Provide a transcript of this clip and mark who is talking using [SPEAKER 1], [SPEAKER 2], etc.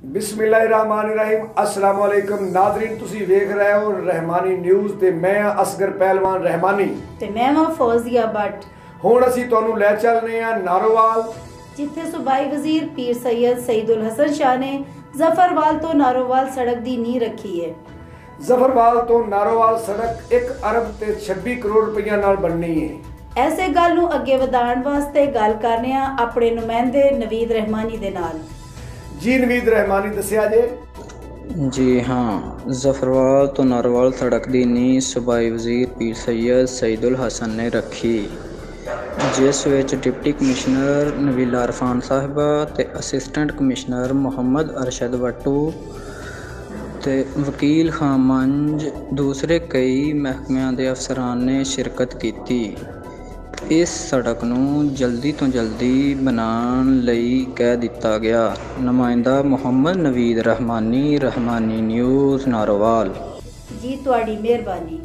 [SPEAKER 1] बिस्मिल्लाहिर्रहमानिर्रहीम अस्सलाम वालेकुम नाज़रीन, तुसी वेख रहे हो रहमानी न्यूज़ ते मैं असगर पहलवान रहमानी
[SPEAKER 2] ते मैं वां फौजिया भट्ट।
[SPEAKER 1] हुण असीं तुहानूं लै चलने आ नारोवाल,
[SPEAKER 2] जिथे सूबाई वजीर पीर सैयद सईदुल हसन शाह ने जफरवाल तो नारोवाल सड़क दी नींह रखी है।
[SPEAKER 1] जफरवाल तो नारोवाल सड़क 1 अरब ते 26 करोड़ रुपया नाल बननी है।
[SPEAKER 2] ऐसे गल नूं अगे वधाउण वास्ते गल करने आ अपने नुमाइंदे नवीद रहमानी दे नाल।
[SPEAKER 1] जी नवीद रहमानी, दस्सिया जे।
[SPEAKER 3] जी हाँ, जफरवाल तो नारोवाल सड़क की नींह सूबाई वजीर पीर सैयद सईदुल हसन ने रखी, जिस विच डिप्टी कमिश्नर नबीला इरफान साहिबा ते असिस्टेंट कमिश्नर मुहम्मद अरशद वट्टू ते वकील खां मंज दूसरे कई महकमिਆਂ ਦੇ अफसरां ने शिरकत की। इस सड़क नूं जल्दी तो जल्दी बनाउण लई कह दिता गया। नुमाइंदा मुहम्मद नवीद रहमानी, रहमानी न्यूज़ नारोवाल।
[SPEAKER 2] जी तुहाडी मेहरबानी।